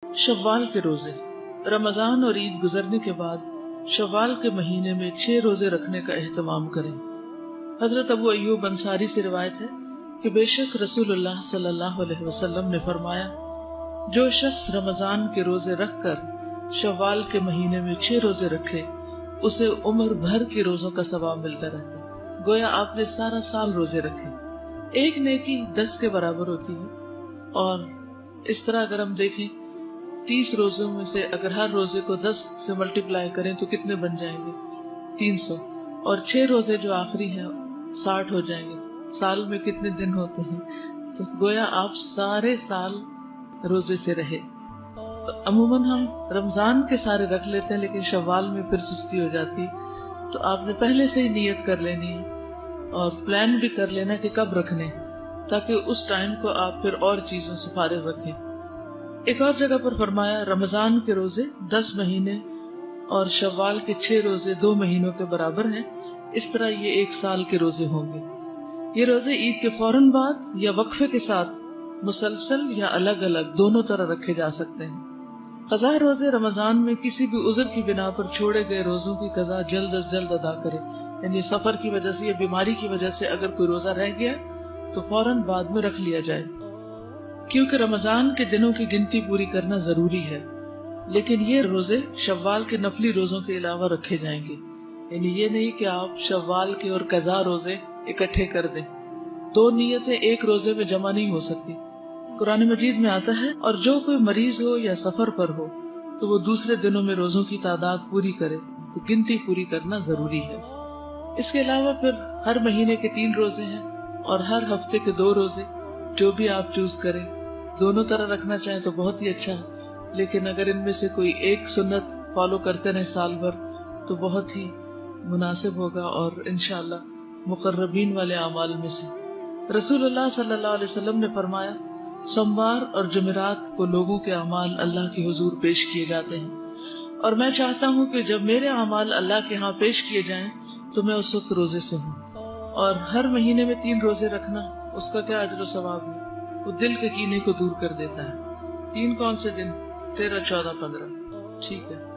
शव्वाल के रोजे। रमजान और ईद गुजरने के बाद शव्वाल के महीने में 6 रोजे रखने का एहतमाम करें। हजरत अबू अय्यूब अंसारी से रिवायत है कि बेशक रसूलुल्लाह सल्लल्लाहु अलैहि वसल्लम ने फरमाया, जो शख्स रमजान के रोजे रखकर शव्वाल के महीने में 6 रोजे रखे उसे उम्र भर के रोजों का सवाब मिलता रहता है। गोया आपने सारा साल रोजे रखे। एक नेकी 10 के बराबर होती है। और इस तरह अगर हम देखें 30 रोजों में से अगर हर रोजे को 10 से मल्टीप्लाई करें तो कितने बन जाएंगे? 300। और 6 रोजे जो आखिरी हैं 60 हो जाएंगे। साल में कितने दिन होते हैं? तो गोया आप सारे साल रोजे से रहे। तो अमूमन हम रमजान के सारे रख लेते हैं, लेकिन शव्वाल में फिर सुस्ती हो जाती है। तो आपने पहले से ही नियत कर लेनी है और प्लान भी कर लेना कि कब रखने, ताकि उस टाइम को आप फिर और चीजों से फारिग रखें। एक और जगह पर फरमाया, रमजान के रोजे 10 महीने और शव्वाल के 6 रोजे 2 महीनों के बराबर हैं। इस तरह ये 1 साल के रोजे होंगे। ये रोजे ईद के फौरन बाद या वक्फे के साथ मुसलसल या अलग अलग दोनों तरह रखे जा सकते हैं। कज़ा रोजे रमजान में किसी भी उज़्र की बिना पर छोड़े गए रोजों की कज़ा जल्द अज जल्द अदा करे। यानी सफर की वजह से या बीमारी की वजह से अगर कोई रोजा रह गया तो फौरन बाद में रख लिया जाए, क्योंकि रमजान के दिनों की गिनती पूरी करना जरूरी है। लेकिन ये रोजे शव्वाल के नफली रोजों के अलावा रखे जाएंगे। यानी ये नहीं कि आप शव्वाल के और कज़ा रोजे इकट्ठे कर दें। 2 नियतें एक रोजे में जमा नहीं हो सकती। कुरान मजीद में आता है, और जो कोई मरीज हो या सफर पर हो तो वो दूसरे दिनों में रोजों की तादाद पूरी करे। तो गिनती पूरी करना जरूरी है। इसके अलावा फिर हर महीने के 3 रोजे हैं और हर हफ्ते के 2 रोजे, जो भी आप चूज करें। दोनों तरह रखना चाहें तो बहुत ही अच्छा है, लेकिन अगर इनमें से कोई एक सुन्नत फॉलो करते रहे साल भर तो बहुत ही मुनासिब होगा और इंशाअल्लाह मुकर्रबीन वाले अमाल में से। रसूलुल्लाह सल्लल्लाहु अलैहि वसल्लम ने फरमाया, सोमवार और जुमेरात को लोगों के अमाल अल्लाह के हुजूर पेश किए जाते हैं, और मैं चाहता हूँ कि जब मेरे अमाल अल्लाह के यहाँ पेश किए जाएं तो मैं उस वक्त रोजे से हूँ। और हर महीने में 3 रोजे रखना, उसका क्या अजर सवाब है? वो दिल के कीने को दूर कर देता है। 3 कौन से दिन? 13, 14, 15। ठीक है।